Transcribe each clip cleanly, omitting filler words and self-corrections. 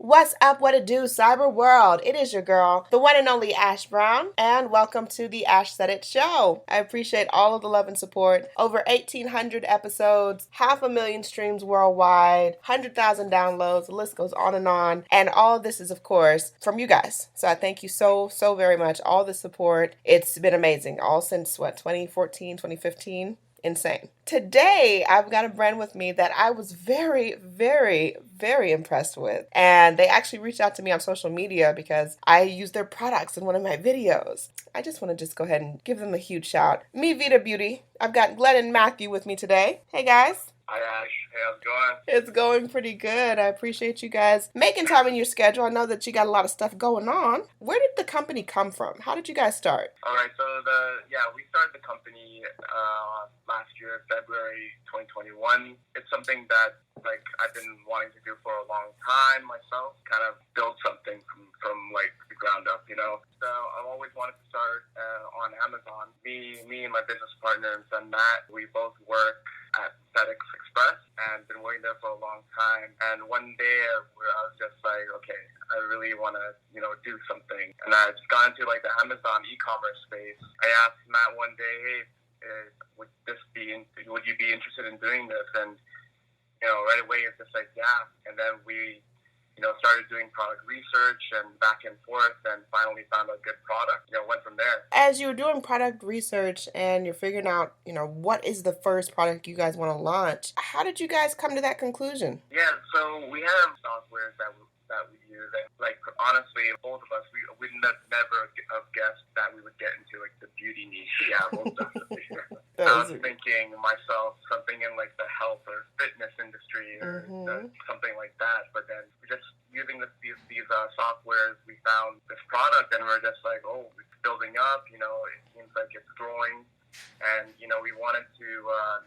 What's up, what it do, cyber world? It is your girl, the one and only Ash Brown, and welcome to the Ash Said It Show. I appreciate all of the love and support. Over 1,800 episodes, 500,000 streams worldwide, 100,000 downloads, the list goes on. And all of this is, of course, from you guys. So I thank you so very much. All the support. It's been amazing. All since, 2014, 2015? Insane. Today, I've got a brand with me that I was very impressed with. And they actually reached out to me on social media because I used their products in one of my videos. I just want to go ahead and give them a huge shout. MiVida Beauty. I've got Glenn and Matthew with me today. Hey, guys. Hi, Ash. Hey, how's it going? It's going pretty good. I appreciate you guys making time in your schedule. I know that you got a lot of stuff going on. Where did the company come from? How did you guys start? All right, so we started the company last year, February 2021. It's something that I've been wanting to do for a long time myself, kind of build something from the ground up, So I've always wanted to start on Amazon. Me and my business partner and son Matt, we both work at FedEx Express and been working there for a long time. And one day I was just like, okay, I really want to, do something. And I just got into the Amazon e-commerce space. I asked Matt one day, hey, would you be interested in doing this? And right away it's just like, yeah. And then we started doing product research and back and forth and finally found a good product, went from there. As you were doing product research and you're figuring out, what is the first product you guys want to launch, how did you guys come to that conclusion? Yeah, so we have softwares that we use. And honestly, both of us, we would never have guessed that we would get into the beauty niche. Yeah, most definitely. I was thinking myself something in the health or fitness industry or something like that. But then just using these softwares, we found this product and we're just like, oh, it's building up. It seems like it's growing. And, we wanted to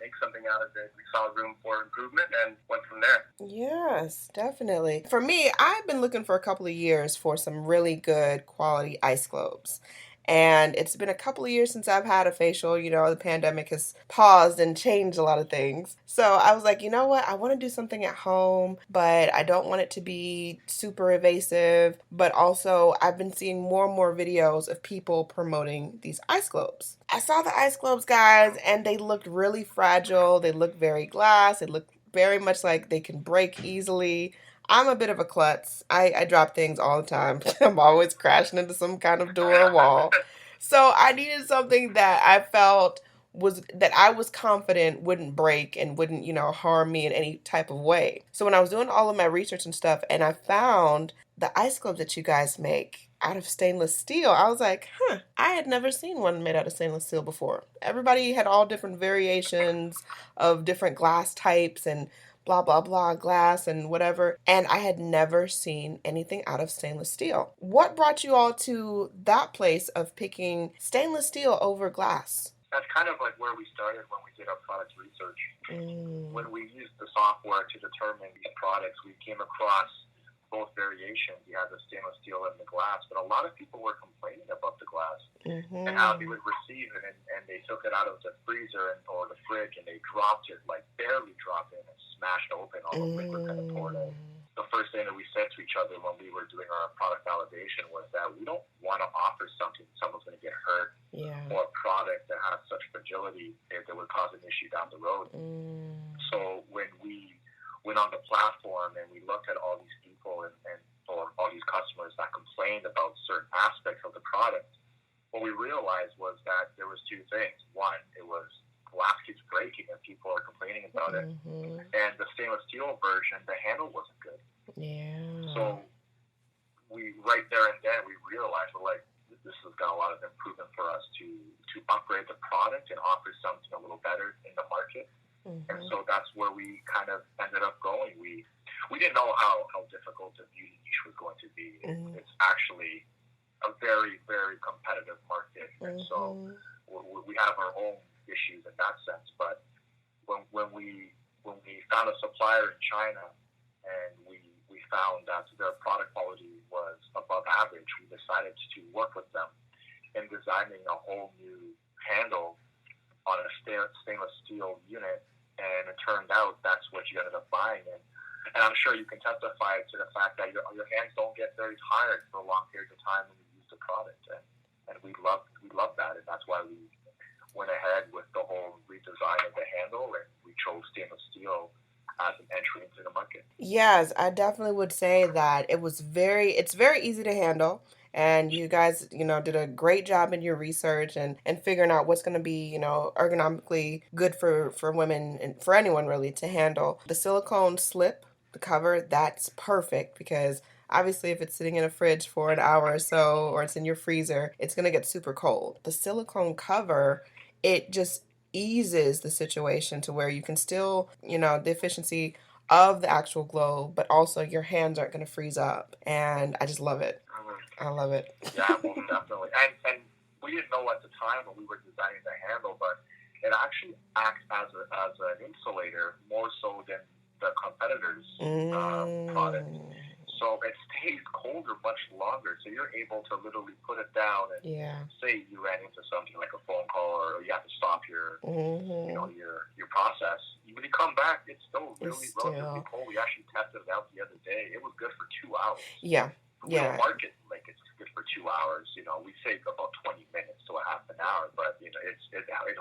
make something out of it. We saw room for improvement and went from there. Yes, definitely. For me, I've been looking for a couple of years for some really good quality ice globes. And it's been a couple of years since I've had a facial. The pandemic has paused and changed a lot of things. So I was like, you know what? I want to do something at home, but I don't want it to be super invasive. But also, I've been seeing more and more videos of people promoting these ice globes. I saw the ice globes, guys, and they looked really fragile. They looked very glass. They looked very much like they can break easily. I'm a bit of a klutz. I drop things all the time. I'm always crashing into some kind of door or wall. So I needed something that I felt that I was confident wouldn't break and wouldn't, harm me in any type of way. So when I was doing all of my research and stuff, and I found the ice globes that you guys make out of stainless steel, I was like, I had never seen one made out of stainless steel before. Everybody had all different variations of different glass types and blah, blah, blah, glass and whatever. And I had never seen anything out of stainless steel. What brought you all to that place of picking stainless steel over glass? That's kind of where we started when we did our product research. When we used the software to determine these products, we came across both variations. You had the stainless steel and the glass, but a lot of people were complaining about the glass and how they would receive it and they took it out of the freezer or the fridge and they dropped it, barely dropped it and smashed open, all the liquid kind of poured out. The first thing that we said to each other when we were doing our product validation was that we don't want to offer something someone's going to get hurt or a product that has such fragility that would cause an issue down the road. So when we went on the platform and we looked at all these people or all these customers that complained about certain aspects of the product, what we realized was that there was two things. One, it was glass keeps breaking and people are complaining about it. And the stainless steel version, the handle wasn't good. So we right there and then we realized this has got a lot of improvement for us to upgrade the product and offer something a little better in the market. And so that's where we kind of ended up going. We didn't know how difficult the beauty niche was going to be. It's actually a very, very competitive market. And so we have our own issues in that sense. But when we found a supplier in China and we found that their product quality was above average, we decided to work with them in designing a whole new handle on a stainless steel unit. And it turned out that's what you ended up buying. And And I'm sure you can testify to the fact that your hands don't get very tired for a long period of time when you use the product. And we love that. And that's why we went ahead with the whole redesign of the handle, and we chose stainless steel as an entry into the market. Yes, I definitely would say that it's very easy to handle. And you guys, did a great job in your research and figuring out what's going to be, ergonomically good for women and for anyone really to handle. The silicone slip, the cover, that's perfect because obviously if it's sitting in a fridge for an hour or so, or it's in your freezer, it's going to get super cold. The silicone cover, it just eases the situation to where you can still, the efficiency of the actual globe, but also your hands aren't going to freeze up. And I just love it. I love it. Yeah, well, definitely. And we didn't know at the time when we were designing the handle, but it actually acts as an insulator more so than the competitors' products. So it stays colder much longer. So you're able to literally put it down and say you ran into something like a phone call or you have to stop your your process. When you come back, it's still relatively cold. We actually tested it out the other day. It was good for 2 hours. Yeah. We don't market like it's good for 2 hours. We say about 20 minutes to a half an hour, but it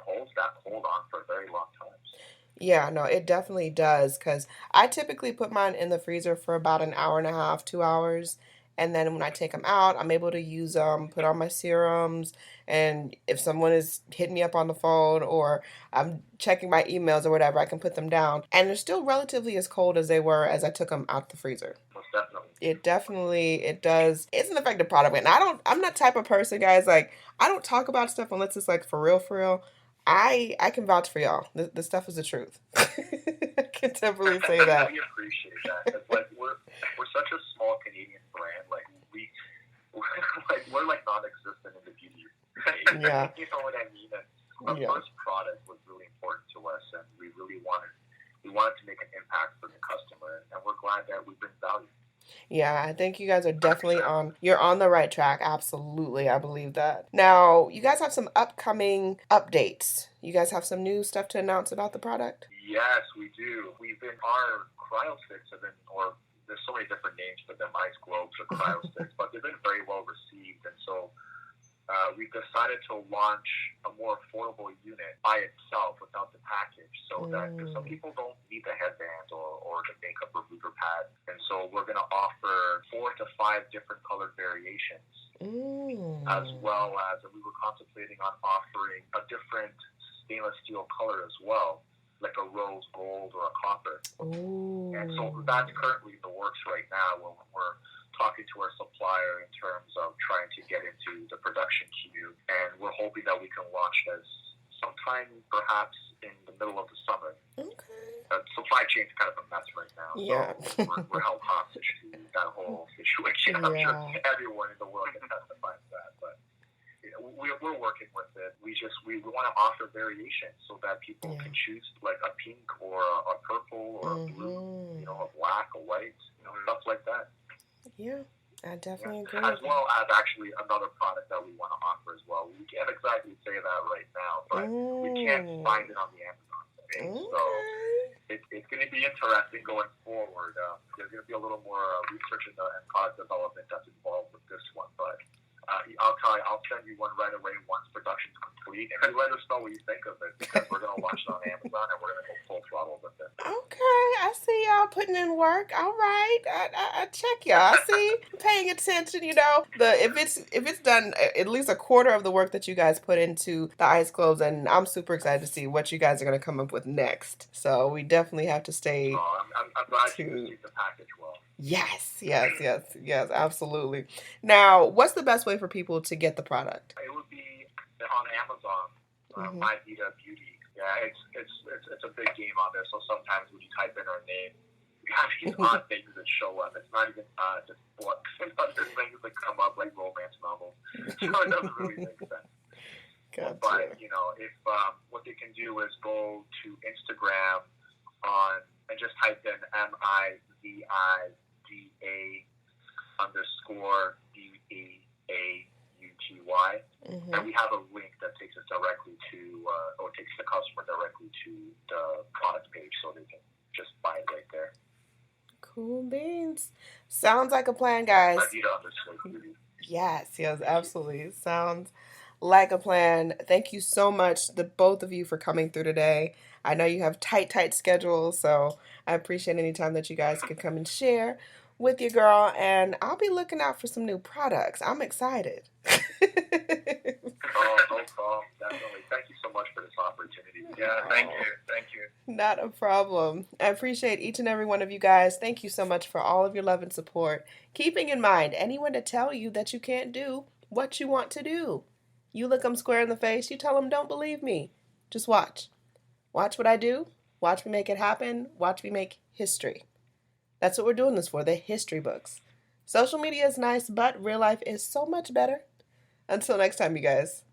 holds that cold on for a very long time. Yeah, no, it definitely does because I typically put mine in the freezer for about an hour and a half, 2 hours. And then when I take them out, I'm able to use them, put on my serums. And if someone is hitting me up on the phone or I'm checking my emails or whatever, I can put them down. And they're still relatively as cold as they were as I took them out the freezer. Most definitely. It does. It's an effective product. And I'm that type of person, guys. Like, I don't talk about stuff unless it's like for real, for real. I can vouch for y'all. The stuff is the truth. I can definitely say that. We appreciate that. It's like we're such a small Canadian brand. Like we're like non-existent in the beauty. Yeah. You know what I mean? And our first product was really important to us, and we really wanted to make an impact for the customer, and we're glad that we bring value. Yeah, I think you guys are definitely you're on the right track. Absolutely. I believe that. Now, you guys have some upcoming updates. You guys have some new stuff to announce about the product? Yes, we do. Our cryo sticks have been, or there's so many different names for them, ice globes or cryo sticks, but they've been very well received. And so we've decided to launch a more affordable unit by itself without the package, so that because some people don't need the headband or the makeup remover pad. And so we're going to offer 4 to 5 different color variations, as well as we were contemplating on offering a different stainless steel color as well, like a rose gold or a copper. And so that's currently in the works right now, when we're talking to our supplier in terms of trying to get into the production queue, and we're hoping that we can launch this sometime perhaps in the middle of the summer. Okay. Supply chain's kind of a mess right now, so we're held hostage to that whole situation. I'm sure everyone in the world can testify to that, but we're working with it. We want to offer variations so that people can choose like a pink or a purple or a blue, a black, a white, stuff like that. Yeah, I definitely agree. As well as actually another product that we want to offer as well. We can't exactly say that right now, but we can't find it on the Amazon page. So it's going to be interesting going forward. There's going to be a little more research and product development that's involved with this one, but I'll send you one right away once production's complete, and let us know what you think of it, because we're going to launch it on Amazon and we're going to go full throttle with it. Okay, I see y'all putting in work. All right, I check y'all. I see, paying attention. If it's done at least a quarter of the work that you guys put into the ice globes, and I'm super excited to see what you guys are going to come up with next. So we definitely have to stay. I'm glad you received the package well. Yes, absolutely. Now, what's the best way for people to get the product? It would be on Amazon, MiVida Beauty. Yeah, it's a big game on there. So sometimes when you type in our name, we have these odd things that show up. It's not even just books and other things that come up, like romance novels. So it doesn't really make sense. Gotcha. But if what they can do is go to Instagram and just type in MiVida_BeAuty, and we have a link that takes us directly to, or takes the customer directly to the product page, so they can just buy it right there. Sounds like a plan, guys. MiVida_Beauty. Yes, absolutely. Sounds like a plan. Thank you so much, the both of you, for coming through today. I know you have tight schedules, so I appreciate any time that you guys can come and share with your girl, and I'll be looking out for some new products. I'm excited. Oh, no problem. Definitely. Thank you so much for this opportunity. Yeah, thank you. Thank you. Not a problem. I appreciate each and every one of you guys. Thank you so much for all of your love and support. Keeping in mind, anyone to tell you that you can't do what you want to do. You look them square in the face, you tell them, don't believe me. Just watch. Watch what I do. Watch me make it happen. Watch me make history. That's what we're doing this for, the history books. Social media is nice, but real life is so much better. Until next time, you guys.